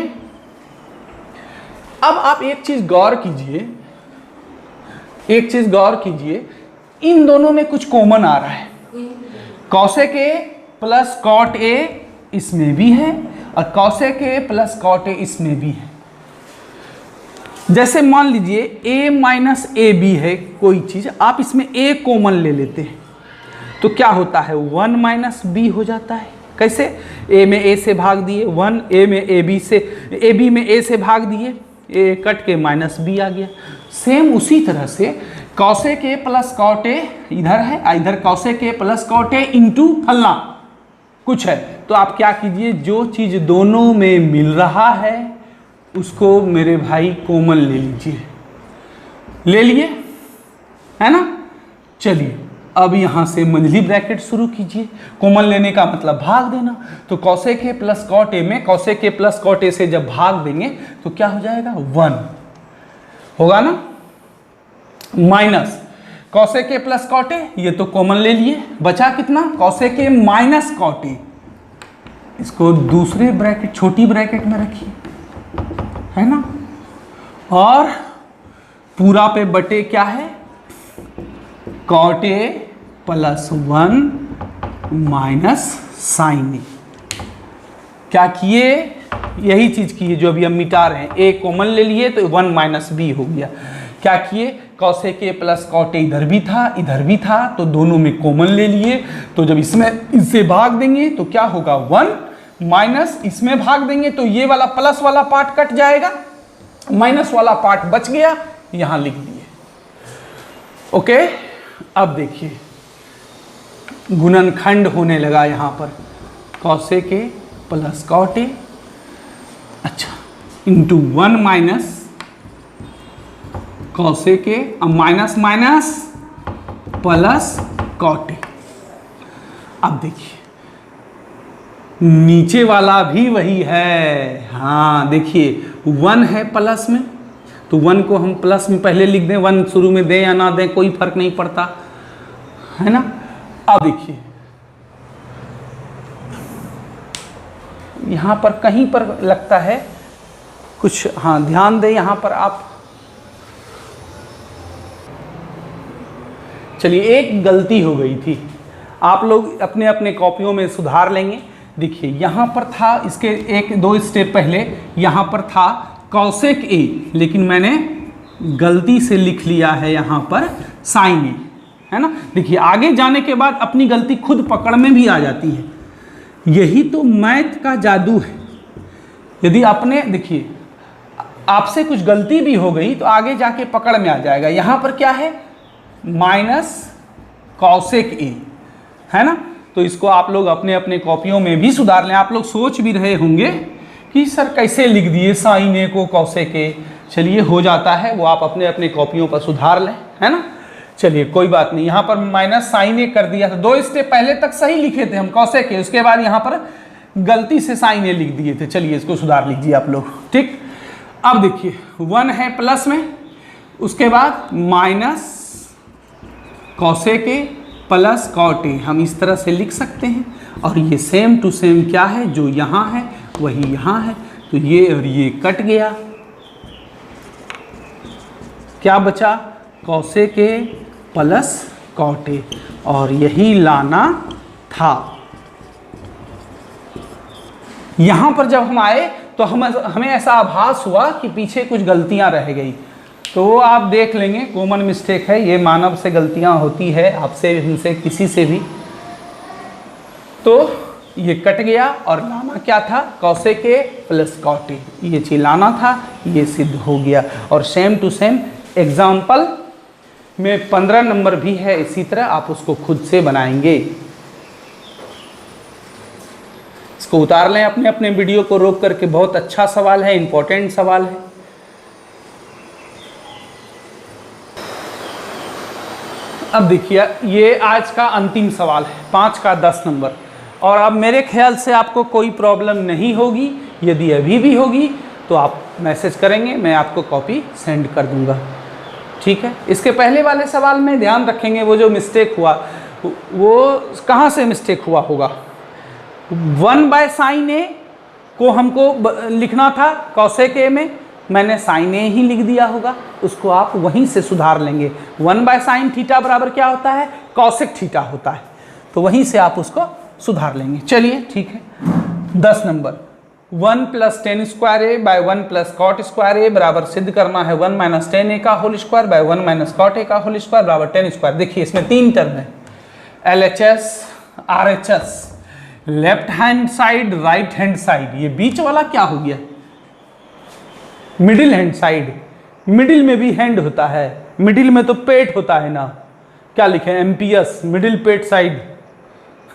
अब आप एक चीज गौर कीजिए, एक चीज गौर कीजिए, इन दोनों में कुछ कॉमन आ रहा है। Cosec A plus cot a इसमें भी है और cosec A plus cot a इसमें भी है। जैसे मान लीजिए a माइनस ए बी है कोई चीज, आप इसमें a कॉमन ले लेते हैं तो क्या होता है, 1 माइनस बी हो जाता है। कैसे, a में a से भाग दिए 1, a में a b से, a b में a से भाग दिए, a कट के माइनस b आ गया। सेम उसी तरह से cosec A plus cot a इधर है, इधर cosec A plus cot a into फलना कुछ है, तो आप क्या कीजिए, जो चीज दोनों में मिल रहा है उसको मेरे भाई कॉमन ले लीजिए। ले लिए है ना। चलिए अब यहां से मंझली ब्रैकेट शुरू कीजिए। कॉमन लेने का मतलब भाग देना, तो cosec A plus cot A में cosec A plus cot A से जब भाग देंगे तो क्या हो जाएगा, 1 होगा ना, minus cosec A plus cot a, ये तो कॉमन ले लिए, बचा कितना, cosec A minus cot a, इसको दूसरे ब्रैकेट छोटी ब्रैकेट में रखिए, है ना, और पूरा पे बटे क्या है, cot A plus 1 minus sine A. क्या किए, यही चीज किए जो अभी हम मिटा रहे हैं, ए कॉमन ले लिए तो 1 माइनस बी हो गया। क्या किए, cosec A plus cot a इधर भी था इधर भी था, तो दोनों में कॉमन ले लिए, तो जब इसमें इससे भाग देंगे तो क्या होगा, 1 माइनस इसमें भाग देंगे तो ये वाला प्लस वाला पार्ट कट जाएगा, माइनस वाला पार्ट बच गया, यहां लिख दिए। ओके, अब देखिए गुणनखंड होने लगा यहां पर, cosec A plus cot a, अच्छा इंटू 1 माइनस कॉसेक ए, अब minus minus plus cot a. अब देखिए नीचे वाला भी वही है, हाँ देखिए 1 है प्लस में, तो 1 को हम प्लस में पहले लिख दें, 1 शुरू में दें या ना दें कोई फर्क नहीं पड़ता, है ना। अब देखिए यहां पर कहीं पर लगता है कुछ, हाँ ध्यान दें यहां पर आप, चलिए एक गलती हो गई थी, आप लोग अपने अपने कॉपियों में सुधार लेंगे। देखिए यहाँ पर था, इसके 1-2 स्टेप पहले यहाँ पर था कॉसेक ए, लेकिन मैंने गलती से लिख लिया है यहाँ पर साइन ए, है ना। देखिए आगे जाने के बाद अपनी गलती खुद पकड़ में भी आ जाती है, यही तो मैथ का जादू है। यदि आपने, देखिए आपसे कुछ गलती भी हो गई तो आगे जाके पकड़ में आ जाएगा। यहाँ पर क्या है, माइनस कॉसेक ए, है ना, तो इसको आप लोग अपने अपने कॉपियों में भी सुधार लें। आप लोग सोच भी रहे होंगे कि सर कैसे लिख दिए साइन ए को कॉसेक ए, चलिए हो जाता है, वो आप अपने अपने कॉपियों पर सुधार लें, है ना। चलिए कोई बात नहीं, यहाँ पर माइनस साइन ए कर दिया था, 2 स्टेप पहले तक सही लिखे थे हम कॉसेक ए, उसके बाद यहाँ पर गलती से साइन ए लिख दिए थे। चलिए इसको सुधार लीजिए आप लोग, ठीक। अब देखिए 1 है प्लस में, उसके बाद minus cosec A plus cot a, हम इस तरह से लिख सकते हैं, और ये सेम टू सेम क्या है, जो यहाँ है वही यहाँ है, तो ये और ये कट गया, क्या बचा, कॉसेक ए प्लस कॉट ए, और यही लाना था। यहाँ पर जब हम आए तो हमें ऐसा आभास हुआ कि पीछे कुछ गलतियां रह गई, तो वो आप देख लेंगे, कॉमन मिस्टेक है, ये मानव से गलतियां होती है, आपसे, हमसे, किसी से भी। तो ये कट गया और लाना क्या था, कौसे के प्लस कॉटे, ये चीज लाना था, ये सिद्ध हो गया। और सेम टू सेम एग्जाम्पल में 15 नंबर भी है, इसी तरह आप उसको खुद से बनाएंगे। इसको उतार लें अपने अपने वीडियो को रोक करके, बहुत अच्छा सवाल है, इंपॉर्टेंट सवाल है। अब देखिए, ये आज का अंतिम सवाल है, 5 का 10 नंबर। और अब मेरे ख्याल से आपको कोई प्रॉब्लम नहीं होगी, यदि अभी भी होगी तो आप मैसेज करेंगे, मैं आपको कॉपी सेंड कर दूंगा, ठीक है। इसके पहले वाले सवाल में ध्यान रखेंगे, वो जो मिस्टेक हुआ वो कहाँ से मिस्टेक हुआ होगा। 1/sin a को हमको लिखना था कौसेक a में, मैंने sin a ही लिख दिया होगा, उसको आप वहीं से सुधार लेंगे। 1/sin थीटा बराबर क्या होता है, कौसेक थीटा होता है, तो वहीं से आप उसको सुधार लेंगे। चलिए ठीक है। 10 number, 1 + tan square a by 1 + cot square a बराबर सिद्ध करना है 1 - tan a का whole square by 1 - cot a का होल स्क्वायर बराबर tan स्क्वायर। देखिए इसमें 3 टर्म है, LHS RHS, left hand side right hand side, ये बीच वाला क्या हो गया, मिडिल हैंड साइड। मिडिल में भी हैंड होता है, मिडिल में तो पेट होता है ना, क्या लिखे MPS, मिडिल पेट साइड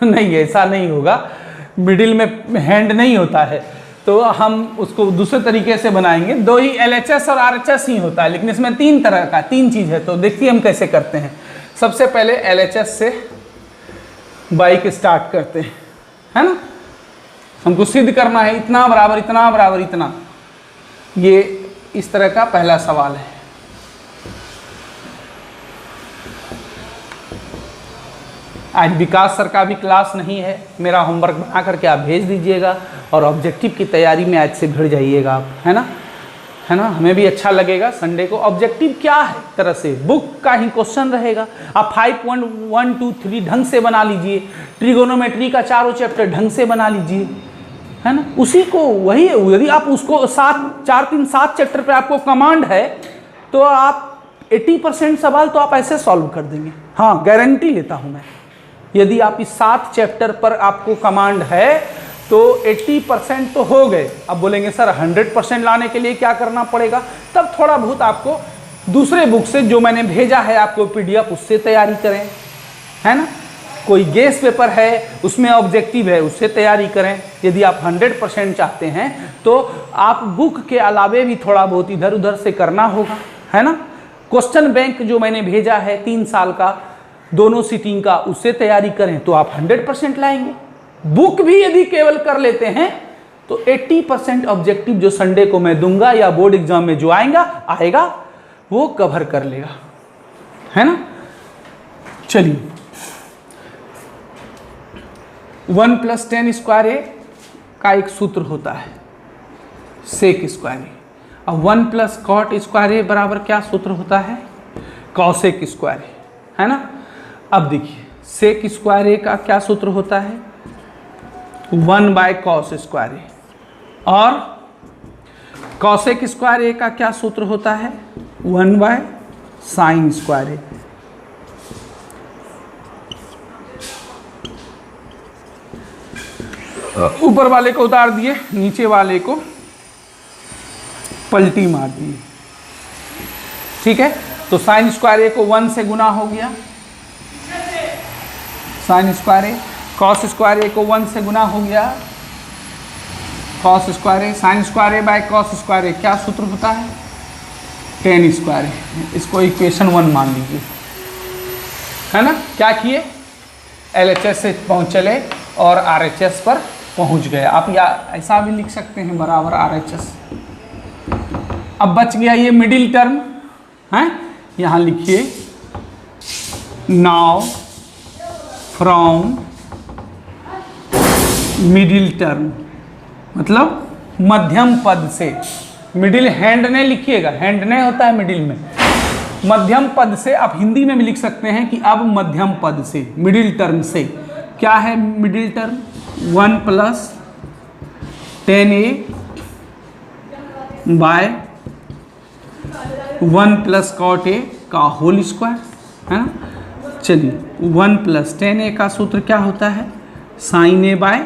नहीं, ऐसा नहीं होगा, मिडिल में हैंड नहीं होता है, तो हम उसको दूसरे तरीके से बनाएंगे। 2 ही LHS और RHS ही होता है, लेकिन इसमें 3 तरह का 3 चीज़ है। तो देखिए हम कैसे करते हैं। सबसे पहले LHS से बाइक स्टार्ट करते हैं, है ना, हमको सिद्ध करना है इतना बराबर इतना बराबर इतना। ये इस तरह का पहला सवाल है। आज विकास सर का भी क्लास नहीं है, मेरा होमवर्क बना करके आप भेज दीजिएगा और ऑब्जेक्टिव की तैयारी में आज से भिड़ जाइएगा आप, है ना, है ना, हमें भी अच्छा लगेगा। संडे को ऑब्जेक्टिव क्या है, एक तरह से बुक का ही क्वेश्चन रहेगा। आप 5.1 2 3 ढंग से बना लीजिए, ट्रिगोनोमेट्री का चारों चैप्टर ढंग से बना लीजिए, है ना, उसी को वही। यदि आप उसको 4 3 7 चैप्टर पे आपको कमांड है तो आप 80% सवाल तो आप ऐसे सॉल्व कर देंगे, हाँ गारंटी लेता हूँ मैं। यदि आप इस 7 चैप्टर पर आपको कमांड है तो 80% तो हो गए। अब बोलेंगे सर 100% लाने के लिए क्या करना पड़ेगा, तब थोड़ा बहुत आपको दूसरे बुक से जो मैंने भेजा है आपको PDF, उससे तैयारी करें, है ना। कोई गेस पेपर है उसमें ऑब्जेक्टिव है, उससे तैयारी करें। यदि आप 100% चाहते हैं तो आप बुक के अलावे भी थोड़ा बहुत इधर उधर से करना होगा, है ना। क्वेश्चन बैंक जो मैंने भेजा है 3 साल का, दोनों सीटिंग का, उससे तैयारी करें तो आप 100% लाएंगे। बुक भी यदि केवल कर लेते हैं तो 80% ऑब्जेक्टिव जो संडे को मैं दूंगा या बोर्ड एग्जाम में जो आएगा वो कवर कर लेगा, है ना। चलिए, 1 + tan स्क्वायर a का एक सूत्र होता है सेक स्क्वायर a। अब 1 + cot स्क्वायर a बराबर क्या सूत्र होता है, कॉसेक स्क्वायर a, है ना। अब देखिए सेक स्क्वायर a का क्या सूत्र होता है, 1/cos स्क्वायर a, और कॉसेक स्क्वायर a का क्या सूत्र होता है, 1/sin स्क्वायर a। ऊपर वाले को उतार दिए, नीचे वाले को पलटी मार दिए, ठीक है। तो साइन स्क्वायर a को 1 से गुना हो गया, sine square a, cos square a को 1 से गुना हो गया, cos square a, sine square a bye cos square a क्या सूत्र होता है, tan स्क्वायर a। इसको इक्वेशन 1 मान लीजिए, है ना। क्या किए, LHS से पहुँच चले और RHS पर पहुँच गए। आप या ऐसा भी लिख सकते हैं बराबर RHS। अब बच गया ये मिडिल टर्म, है, यहाँ लिखिए नाउ फ्रॉम मिडिल टर्म, मतलब मध्यम पद से। मिडिल हैंड ने लिखिएगा, हैंड ने होता है मिडिल में, मध्यम पद से। आप हिंदी में भी लिख सकते हैं कि अब मध्यम पद से, मिडिल टर्म से। क्या है middle term, 1 + tan a by 1 plus cot a का होल स्क्वायर, है ना। चलिए 1 प्लस टेन ए का सूत्र क्या होता है, साइन ए बाय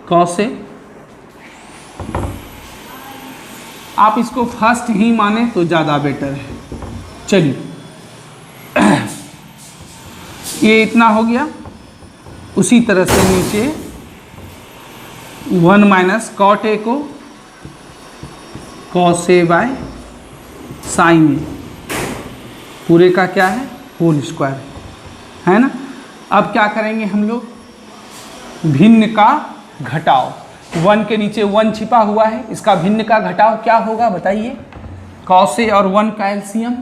कॉस ए। आप इसको फर्स्ट ही माने तो ज़्यादा बेटर है। चलिए ये इतना हो गया। उसी तरह से नीचे 1 माइनस कॉट ए को कॉस ए बाय साइन ए, पूरे का क्या है होल स्क्वायर, है ना। अब क्या करेंगे हम लोग, भिन्न का घटाव। 1 के नीचे 1 छिपा हुआ है, इसका भिन्न का घटाव क्या होगा बताइए। कॉस ए और 1 का LCM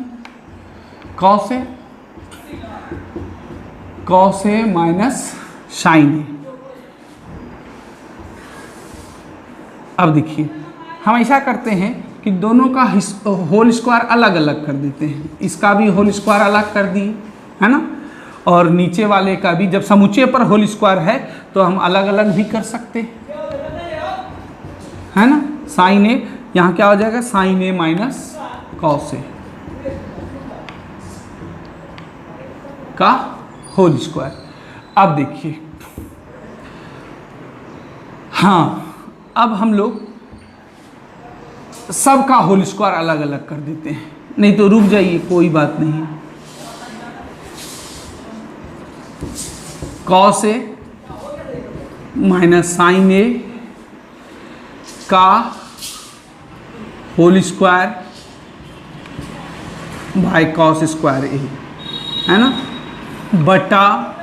cos A minus sine ए। अब देखिए हम ऐसा करते हैं कि दोनों का होल स्क्वायर अलग अलग कर देते हैं। इसका भी होल स्क्वायर अलग कर दिए, है ना, और नीचे वाले का भी। जब समुच्चय पर होल स्क्वायर है तो हम अलग अलग भी कर सकते हैं, है ना। साइन ए यहाँ क्या हो जाएगा, sign A minus cos A का होल स्क्वायर। अब देखिए, हाँ, अब हम लोग सबका होल स्क्वायर अलग अलग कर देते हैं, नहीं तो रुक जाइए, कोई बात नहीं। Cos A minus sine A का whole square by cos square A, है ना, बटा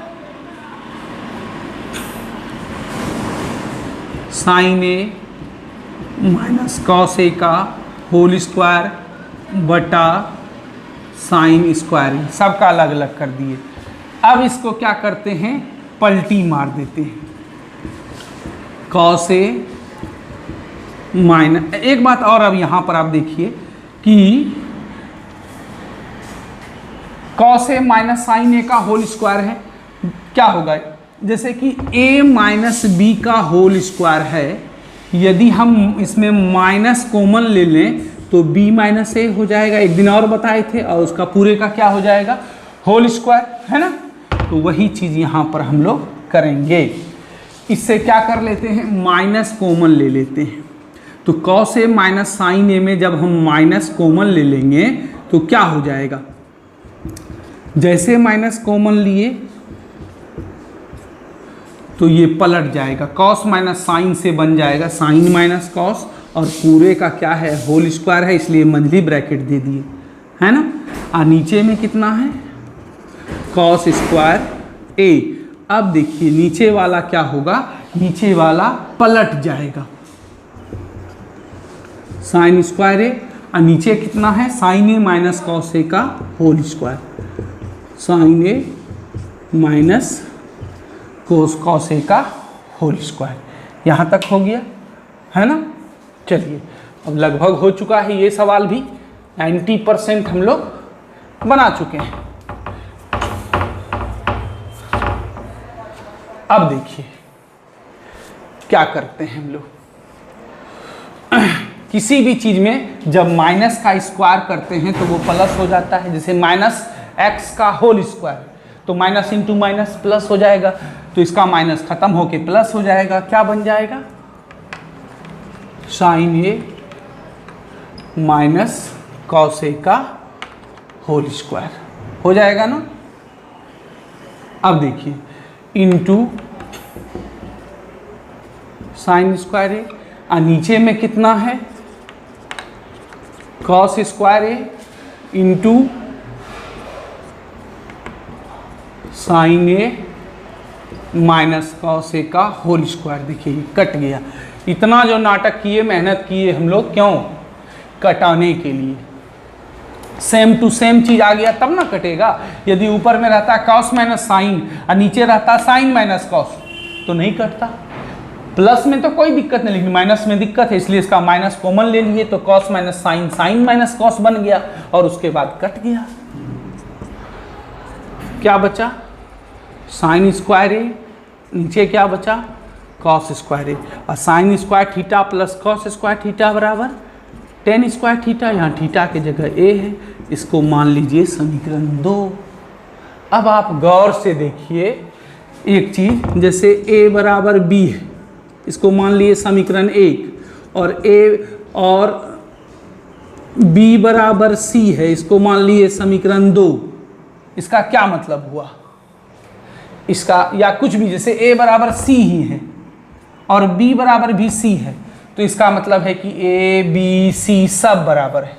sine A minus cos A का होल स्क्वायर बटा साइन स्क्वायर ए। सबका अलग अलग कर दिए। अब इसको क्या करते हैं, पलटी मार देते हैं। कॉस ए माइनस, एक बात और, अब यहाँ पर आप देखिए कि cos A minus sine A का होल स्क्वायर है, क्या होगा, जैसे कि a माइनस बी का होल स्क्वायर है, यदि हम इसमें माइनस कॉमन ले लें तो b माइनस ए हो जाएगा, एक दिन और बताए थे, और उसका पूरे का क्या हो जाएगा होल स्क्वायर, है ना। तो वही चीज़ यहाँ पर हम लोग करेंगे। इससे क्या कर लेते हैं, माइनस कॉमन ले लेते हैं। तो कॉस ए माइनस साइन ए में जब हम माइनस कॉमन ले लेंगे तो क्या हो जाएगा, जैसे माइनस कॉमन लिए तो ये पलट जाएगा, कॉस माइनस साइन से बन जाएगा साइन माइनस कॉस, और पूरे का क्या है होल स्क्वायर है, इसलिए मंझली ब्रैकेट दे दिए, है ना। और नीचे में कितना है, कॉस स्क्वायर ए। अब देखिए नीचे वाला क्या होगा, नीचे वाला पलट जाएगा, साइन स्क्वायर ए, और नीचे कितना है sign A minus cos A का whole square, sign A minus cos A का होल स्क्वायर। यहाँ तक हो गया, है ना। चलिए अब लगभग हो चुका है ये सवाल भी, 90% हम लोग बना चुके हैं। अब देखिए क्या करते हैं हम लोग, किसी भी चीज़ में जब माइनस का स्क्वायर करते हैं तो वो प्लस हो जाता है। जैसे माइनस एक्स का होल स्क्वायर, तो माइनस इंटू माइनस प्लस हो जाएगा, तो इसका माइनस खत्म होके प्लस हो जाएगा, क्या बन जाएगा, sign A minus cos A का होल स्क्वायर हो जाएगा ना। अब देखिए इंटू साइन स्क्वायर ए, और नीचे में कितना है cos square A into sine A minus cos A का होल स्क्वायर। देखिए कट गया। इतना जो नाटक किए, मेहनत किए हम लोग, क्यों, कटाने के लिए। सेम टू सेम चीज आ गया तब ना कटेगा। यदि ऊपर में रहता कॉस माइनस साइन और नीचे रहता साइन माइनस कॉस तो नहीं कटता। प्लस में तो कोई दिक्कत नहीं, लेकिन माइनस में दिक्कत है, इसलिए इसका माइनस कॉमन ले लिए, तो cos minus sine, sine minus cos बन गया और उसके बाद कट गया। क्या बचा, साइन स्क्वायर ए, नीचे क्या बचा कॉस स्क्वायर ए, और sine square theta plus cos square theta बराबर tan स्क्वायर थीटा, यहाँ थीटा की जगह a है, इसको मान लीजिए समीकरण 2। अब आप गौर से देखिए एक चीज, जैसे a बराबर b है, इसको मान लिए समीकरण 1, और a और b बराबर c है, इसको मान लिए समीकरण 2। इसका क्या मतलब हुआ? इसका या कुछ भी, जैसे a बराबर c ही है और b बराबर भी c है, तो इसका मतलब है कि a b c सब बराबर है।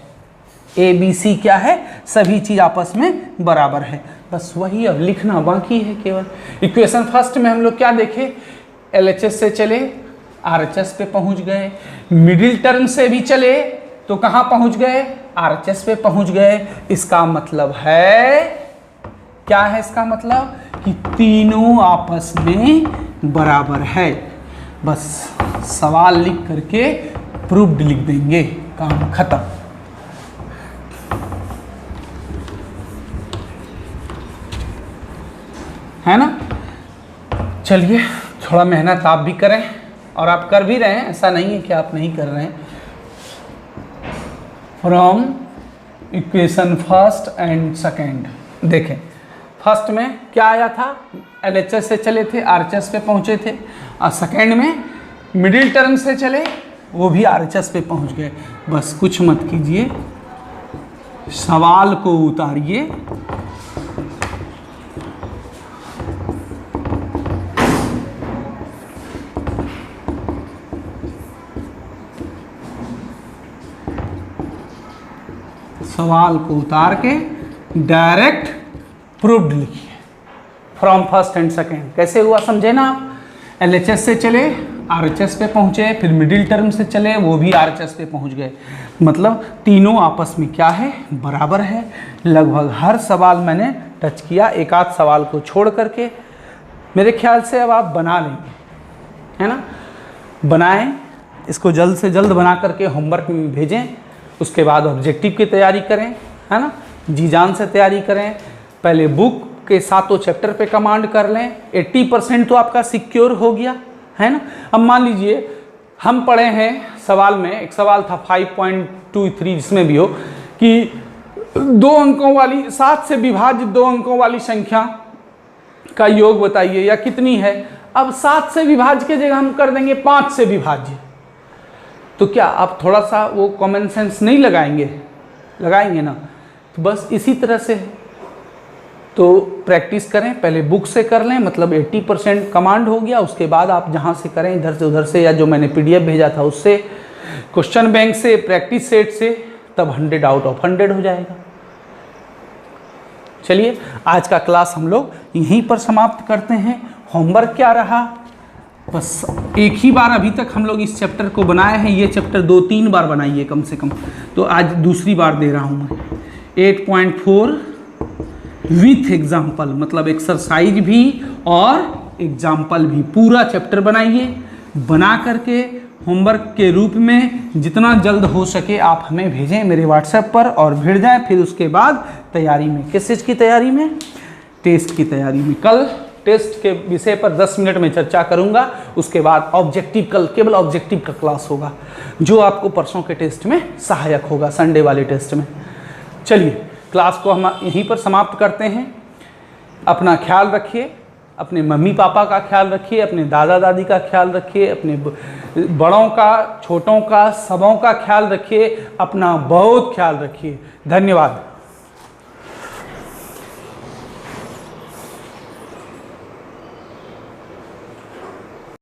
a b c क्या है? सभी चीज आपस में बराबर है। बस वही अब लिखना बाकी है केवल। इक्वेशन फर्स्ट में हम लोग क्या देखे? LHS से चले RHS पे पहुंच गए, मिडिल टर्म से भी चले तो कहाँ पहुंच गए? RHS पे पहुंच गए। इसका मतलब है क्या है? इसका मतलब कि तीनों आपस में बराबर है। बस सवाल लिख करके प्रूफ्ड लिख देंगे, काम खत्म। है ना? चलिए, थोड़ा मेहनत आप भी करें, और आप कर भी रहे हैं, ऐसा नहीं है कि आप नहीं कर रहे हैं। From equation first and second, देखें फर्स्ट में क्या आया था? LHS से चले थे, RHS पे पहुंचे थे, और सेकेंड में मिडिल टर्म से चले, वो भी RHS पे पहुंच गए। बस कुछ मत कीजिए, सवाल को उतारिए, सवाल को उतार के डायरेक्ट प्रूव्ड लिखिए। फ्रॉम फर्स्ट एंड सेकेंड कैसे हुआ समझे ना आप? LHS से चले, RHS पे पहुंचे, फिर मिडिल टर्म से चले, वो भी RHS पे पहुंच गए। मतलब तीनों आपस में क्या है? बराबर है। लगभग हर सवाल मैंने टच किया, एक आध सवाल को छोड़ करके। मेरे ख्याल से अब आप बना लेंगे, है ना? बनाएं, इसको जल्द से जल्द बना करके होमवर्क में भेजें। उसके बाद ऑब्जेक्टिव की तैयारी करें, है ना? जी जान से तैयारी करें। पहले बुक के सातों चैप्टर पे कमांड कर लें। 80% तो आपका सिक्योर हो गया, है ना? अब मान लीजिए हम पढ़े हैं सवाल में, एक सवाल था 5.23 जिसमें भी हो कि 2 अंकों वाली 7 से विभाज्य 2 अंकों वाली संख्या का योग बताइए या कितनी है। अब 7 से विभाज्य की जगह हम कर देंगे 5 से विभाज्य। तो क्या आप थोड़ा सा वो कॉमन सेंस नहीं लगाएंगे? लगाएंगे ना। तो बस इसी तरह से है। तो प्रैक्टिस करें, पहले बुक से कर लें, मतलब 80% कमांड हो गया। उसके बाद आप जहाँ से करें, इधर से उधर से, या जो मैंने PDF भेजा था उससे, क्वेश्चन बैंक से, प्रैक्टिस सेट से, तब 100 आउट ऑफ 100 हो जाएगा। चलिए, आज का क्लास हम लोग यहीं पर समाप्त करते हैं। होमवर्क क्या रहा? बस एक ही बार अभी तक हम लोग इस चैप्टर को बनाए हैं। ये चैप्टर 2-3 बार बनाइए कम से कम। तो आज दूसरी बार दे रहा हूँ मैं। 8.4 विथ एग्जाम्पल, मतलब एक्सरसाइज भी और एग्जाम्पल भी, पूरा चैप्टर बनाइए। बना करके होमवर्क के रूप में जितना जल्द हो सके आप हमें भेजें मेरे व्हाट्सएप पर, और भिड़ जाए। फिर उसके बाद तैयारी में, किस चीज़ की तैयारी में? टेस्ट की तैयारी में। कल टेस्ट के विषय पर 10 मिनट में चर्चा करूंगा। उसके बाद ऑब्जेक्टिव, कल केवल ऑब्जेक्टिव का क्लास होगा, जो आपको परसों के टेस्ट में सहायक होगा, संडे वाले टेस्ट में। चलिए, क्लास को हम यहीं पर समाप्त करते हैं। अपना ख्याल रखिए, अपने मम्मी पापा का ख्याल रखिए, अपने दादा दादी का ख्याल रखिए, अपने बड़ों का, छोटों का, सबों का ख्याल रखिए। अपना बहुत ख्याल रखिए। धन्यवाद।